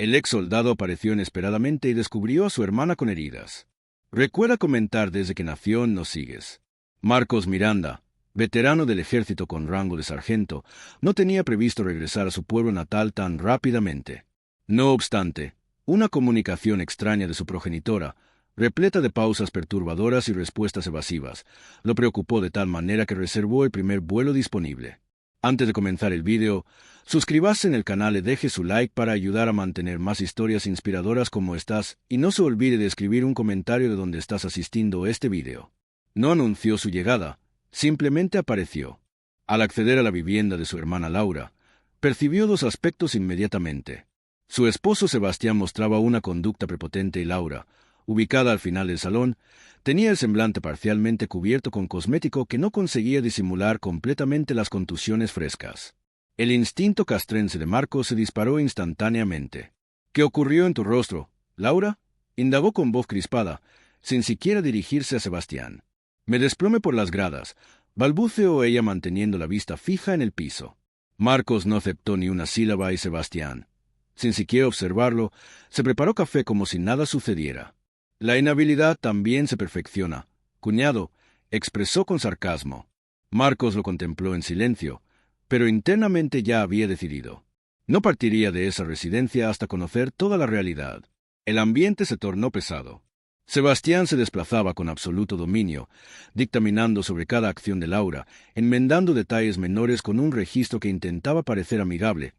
El ex soldado apareció inesperadamente y descubrió a su hermana con heridas. Recuerda comentar desde que nació nos sigues. Marcos Miranda, veterano del ejército con rango de sargento, no tenía previsto regresar a su pueblo natal tan rápidamente. No obstante, una comunicación extraña de su progenitora, repleta de pausas perturbadoras y respuestas evasivas, lo preocupó de tal manera que reservó el primer vuelo disponible. Antes de comenzar el vídeo, suscríbase en el canal y deje su like para ayudar a mantener más historias inspiradoras como estas, y no se olvide de escribir un comentario de donde estás asistiendo a este vídeo. No anunció su llegada, simplemente apareció. Al acceder a la vivienda de su hermana Laura, percibió dos aspectos inmediatamente. Su esposo Sebastián mostraba una conducta prepotente y Laura, ubicada al final del salón, tenía el semblante parcialmente cubierto con cosmético que no conseguía disimular completamente las contusiones frescas. El instinto castrense de Marcos se disparó instantáneamente. ¿Qué ocurrió en tu rostro, Laura?, indagó con voz crispada, sin siquiera dirigirse a Sebastián. Me desplomé por las gradas, balbuceó ella manteniendo la vista fija en el piso. Marcos no aceptó ni una sílaba y Sebastián, sin siquiera observarlo, se preparó café como si nada sucediera. La inhabilidad también se perfecciona, cuñado, expresó con sarcasmo. Marcos lo contempló en silencio, pero internamente ya había decidido. No partiría de esa residencia hasta conocer toda la realidad. El ambiente se tornó pesado. Sebastián se desplazaba con absoluto dominio, dictaminando sobre cada acción de Laura, enmendando detalles menores con un registro que intentaba parecer amigable,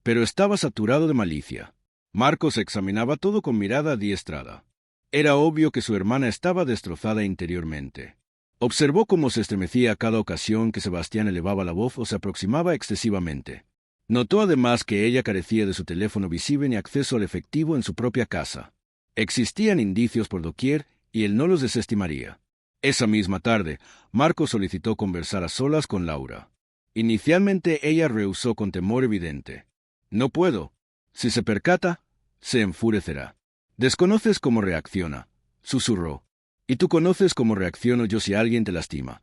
pero estaba saturado de malicia. Marcos examinaba todo con mirada adiestrada. Era obvio que su hermana estaba destrozada interiormente. Observó cómo se estremecía a cada ocasión que Sebastián elevaba la voz o se aproximaba excesivamente. Notó además que ella carecía de su teléfono visible ni acceso al efectivo en su propia casa. Existían indicios por doquier y él no los desestimaría. Esa misma tarde, Marcos solicitó conversar a solas con Laura. Inicialmente ella rehusó con temor evidente. No puedo. Si se percata, se enfurecerá. Desconoces cómo reacciona, susurró. Y tú conoces cómo reacciono yo si alguien te lastima,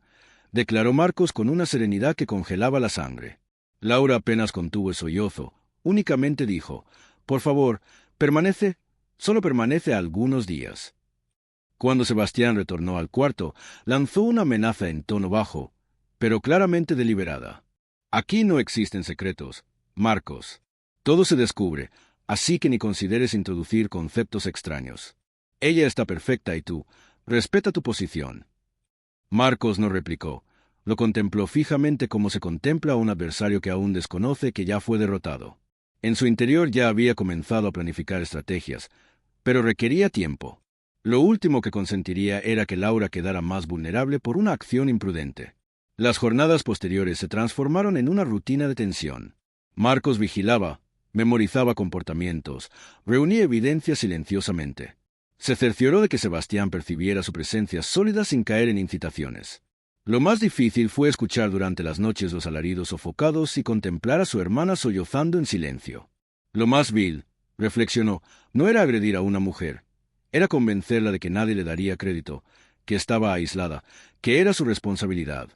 declaró Marcos con una serenidad que congelaba la sangre. Laura apenas contuvo el sollozo, únicamente dijo, por favor, solo permanece algunos días. Cuando Sebastián retornó al cuarto, lanzó una amenaza en tono bajo, pero claramente deliberada. Aquí no existen secretos, Marcos. Todo se descubre, así que ni consideres introducir conceptos extraños. Ella está perfecta y tú, respeta tu posición. Marcos no replicó, lo contempló fijamente como se contempla a un adversario que aún desconoce que ya fue derrotado. En su interior ya había comenzado a planificar estrategias, pero requería tiempo. Lo último que consentiría era que Laura quedara más vulnerable por una acción imprudente. Las jornadas posteriores se transformaron en una rutina de tensión. Marcos vigilaba, memorizaba comportamientos, reunía evidencia silenciosamente. Se cercioró de que Sebastián percibiera su presencia sólida sin caer en incitaciones. Lo más difícil fue escuchar durante las noches los alaridos sofocados y contemplar a su hermana sollozando en silencio. Lo más vil, reflexionó, no era agredir a una mujer, era convencerla de que nadie le daría crédito, que estaba aislada, que era su responsabilidad.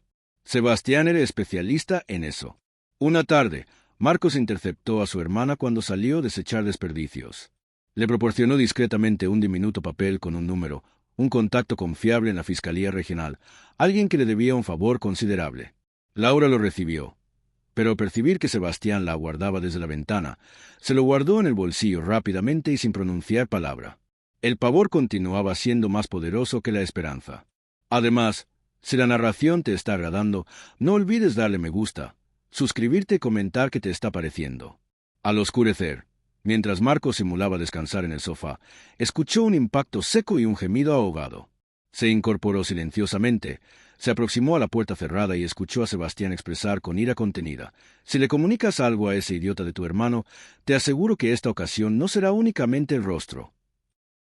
Sebastián era especialista en eso. Una tarde, Marcos interceptó a su hermana cuando salió a desechar desperdicios. Le proporcionó discretamente un diminuto papel con un número, un contacto confiable en la Fiscalía Regional, alguien que le debía un favor considerable. Laura lo recibió, pero al percibir que Sebastián la aguardaba desde la ventana, se lo guardó en el bolsillo rápidamente y sin pronunciar palabra. El pavor continuaba siendo más poderoso que la esperanza. Además, si la narración te está agradando, no olvides darle me gusta, suscribirte y comentar qué te está pareciendo. Al oscurecer, mientras Marcos simulaba descansar en el sofá, escuchó un impacto seco y un gemido ahogado. Se incorporó silenciosamente, se aproximó a la puerta cerrada y escuchó a Sebastián expresar con ira contenida: «Si le comunicas algo a ese idiota de tu hermano, te aseguro que esta ocasión no será únicamente el rostro».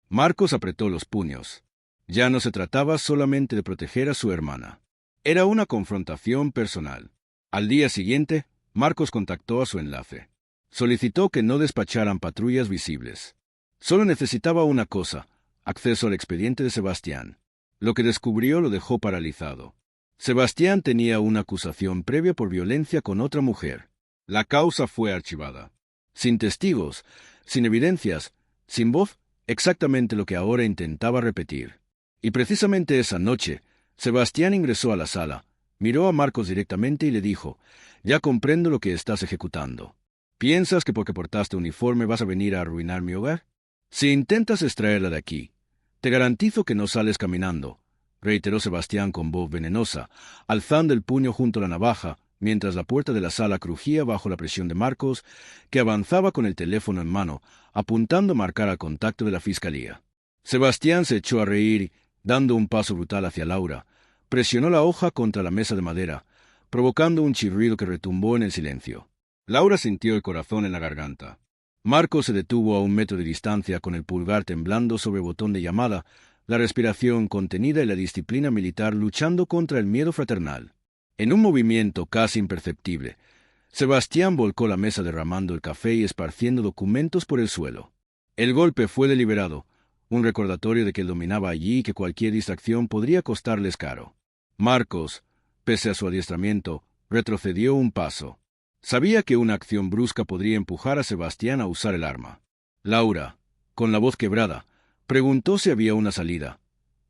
Marcos apretó los puños. Ya no se trataba solamente de proteger a su hermana. Era una confrontación personal. Al día siguiente, Marcos contactó a su enlace. Solicitó que no despacharan patrullas visibles. Solo necesitaba una cosa: acceso al expediente de Sebastián. Lo que descubrió lo dejó paralizado. Sebastián tenía una acusación previa por violencia con otra mujer. La causa fue archivada. Sin testigos, sin evidencias, sin voz, exactamente lo que ahora intentaba repetir. Y precisamente esa noche, Sebastián ingresó a la sala, miró a Marcos directamente y le dijo: «Ya comprendo lo que estás ejecutando. ¿Piensas que porque portaste uniforme vas a venir a arruinar mi hogar? Si intentas extraerla de aquí, te garantizo que no sales caminando», reiteró Sebastián con voz venenosa, alzando el puño junto a la navaja, mientras la puerta de la sala crujía bajo la presión de Marcos, que avanzaba con el teléfono en mano, apuntando a marcar al contacto de la fiscalía. Sebastián se echó a reír, dando un paso brutal hacia Laura. Presionó la hoja contra la mesa de madera, provocando un chirrido que retumbó en el silencio. Laura sintió el corazón en la garganta. Marcos se detuvo a 1 metro de distancia con el pulgar temblando sobre el botón de llamada, la respiración contenida y la disciplina militar luchando contra el miedo fraternal. En un movimiento casi imperceptible, Sebastián volcó la mesa derramando el café y esparciendo documentos por el suelo. El golpe fue deliberado, un recordatorio de que él dominaba allí y que cualquier distracción podría costarles caro. Marcos, pese a su adiestramiento, retrocedió un paso. Sabía que una acción brusca podría empujar a Sebastián a usar el arma. Laura, con la voz quebrada, preguntó si había una salida,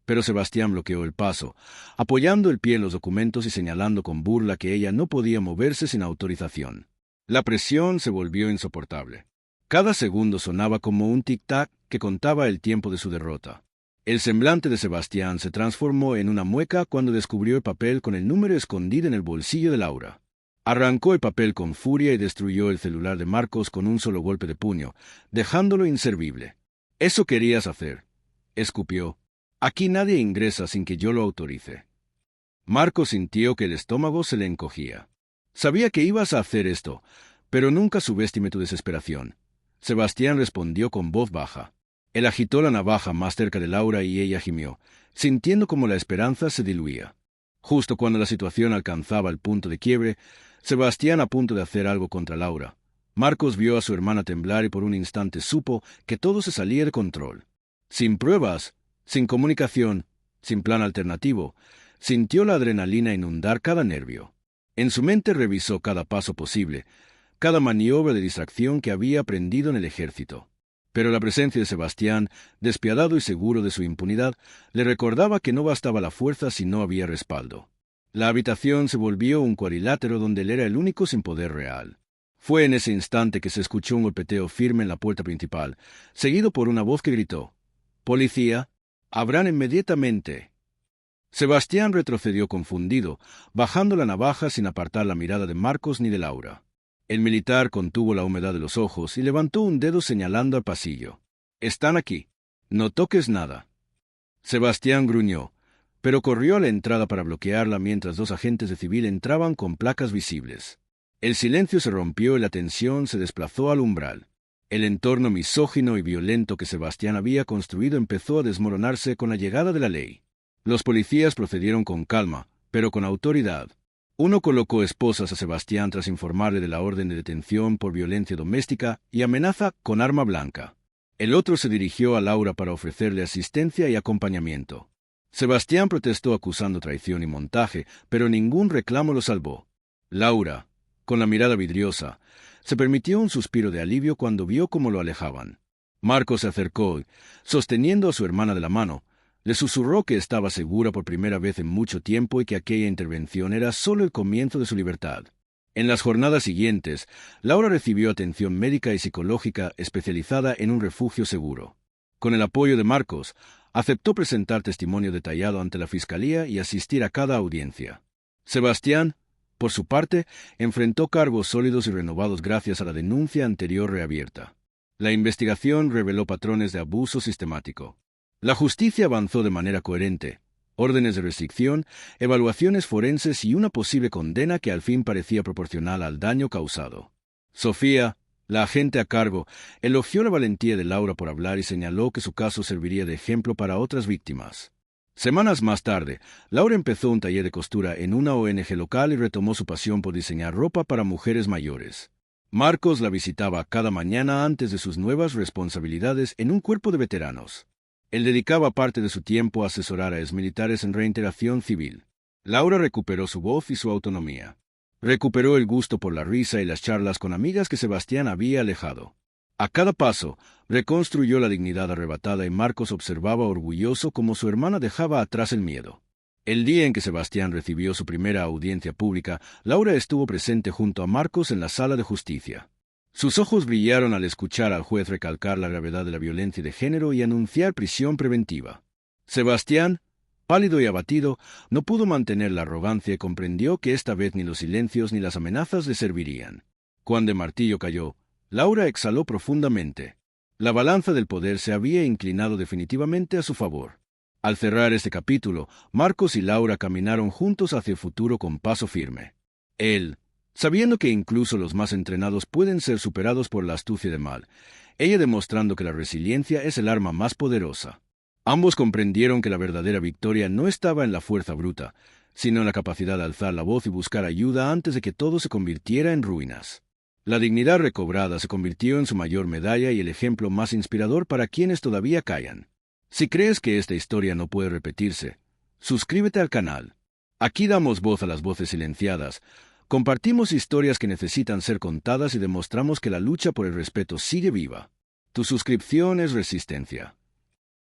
pero Sebastián bloqueó el paso, apoyando el pie en los documentos y señalando con burla que ella no podía moverse sin autorización. La presión se volvió insoportable. Cada segundo sonaba como un tic-tac que contaba el tiempo de su derrota. El semblante de Sebastián se transformó en una mueca cuando descubrió el papel con el número escondido en el bolsillo de Laura. Arrancó el papel con furia y destruyó el celular de Marcos con un solo golpe de puño, dejándolo inservible. «Eso querías hacer», escupió. «Aquí nadie ingresa sin que yo lo autorice». Marcos sintió que el estómago se le encogía. «Sabía que ibas a hacer esto, pero nunca subestime tu desesperación», Sebastián respondió con voz baja. Él agitó la navaja más cerca de Laura y ella gimió, sintiendo como la esperanza se diluía. Justo cuando la situación alcanzaba el punto de quiebre, Sebastián a punto de hacer algo contra Laura. Marcos vio a su hermana temblar y por un instante supo que todo se salía de control. Sin pruebas, sin comunicación, sin plan alternativo, sintió la adrenalina inundar cada nervio. En su mente revisó cada paso posible, cada maniobra de distracción que había aprendido en el ejército. Pero la presencia de Sebastián, despiadado y seguro de su impunidad, le recordaba que no bastaba la fuerza si no había respaldo. La habitación se volvió un cuadrilátero donde él era el único sin poder real. Fue en ese instante que se escuchó un golpeteo firme en la puerta principal, seguido por una voz que gritó: «¡Policía! ¡Abran inmediatamente!». Sebastián retrocedió confundido, bajando la navaja sin apartar la mirada de Marcos ni de Laura. El militar contuvo la humedad de los ojos y levantó un dedo señalando al pasillo. «Están aquí. No toques nada». Sebastián gruñó, pero corrió a la entrada para bloquearla mientras 2 agentes de civil entraban con placas visibles. El silencio se rompió y la tensión se desplazó al umbral. El entorno misógino y violento que Sebastián había construido empezó a desmoronarse con la llegada de la ley. Los policías procedieron con calma, pero con autoridad. Uno colocó esposas a Sebastián tras informarle de la orden de detención por violencia doméstica y amenaza con arma blanca. El otro se dirigió a Laura para ofrecerle asistencia y acompañamiento. Sebastián protestó acusando traición y montaje, pero ningún reclamo lo salvó. Laura, con la mirada vidriosa, se permitió un suspiro de alivio cuando vio cómo lo alejaban. Marcos se acercó y, sosteniendo a su hermana de la mano, le susurró que estaba segura por primera vez en mucho tiempo y que aquella intervención era solo el comienzo de su libertad. En las jornadas siguientes, Laura recibió atención médica y psicológica especializada en un refugio seguro. Con el apoyo de Marcos, aceptó presentar testimonio detallado ante la fiscalía y asistir a cada audiencia. Sebastián, por su parte, enfrentó cargos sólidos y renovados gracias a la denuncia anterior reabierta. La investigación reveló patrones de abuso sistemático. La justicia avanzó de manera coherente, órdenes de restricción, evaluaciones forenses y una posible condena que al fin parecía proporcional al daño causado. Sofía, la agente a cargo, elogió la valentía de Laura por hablar y señaló que su caso serviría de ejemplo para otras víctimas. Semanas más tarde, Laura empezó un taller de costura en una ONG local y retomó su pasión por diseñar ropa para mujeres mayores. Marcos la visitaba cada mañana antes de sus nuevas responsabilidades en un cuerpo de veteranos. Él dedicaba parte de su tiempo a asesorar a exmilitares en reintegración civil. Laura recuperó su voz y su autonomía. Recuperó el gusto por la risa y las charlas con amigas que Sebastián había alejado. A cada paso, reconstruyó la dignidad arrebatada y Marcos observaba orgulloso cómo su hermana dejaba atrás el miedo. El día en que Sebastián recibió su primera audiencia pública, Laura estuvo presente junto a Marcos en la sala de justicia. Sus ojos brillaron al escuchar al juez recalcar la gravedad de la violencia de género y anunciar prisión preventiva. Sebastián, pálido y abatido, no pudo mantener la arrogancia y comprendió que esta vez ni los silencios ni las amenazas le servirían. Cuando el martillo cayó, Laura exhaló profundamente. La balanza del poder se había inclinado definitivamente a su favor. Al cerrar este capítulo, Marcos y Laura caminaron juntos hacia el futuro con paso firme. Él, sabiendo que incluso los más entrenados pueden ser superados por la astucia del mal, ella demostrando que la resiliencia es el arma más poderosa. Ambos comprendieron que la verdadera victoria no estaba en la fuerza bruta, sino en la capacidad de alzar la voz y buscar ayuda antes de que todo se convirtiera en ruinas. La dignidad recobrada se convirtió en su mayor medalla y el ejemplo más inspirador para quienes todavía callan. Si crees que esta historia no puede repetirse, suscríbete al canal. Aquí damos voz a las voces silenciadas, compartimos historias que necesitan ser contadas y demostramos que la lucha por el respeto sigue viva. Tu suscripción es resistencia.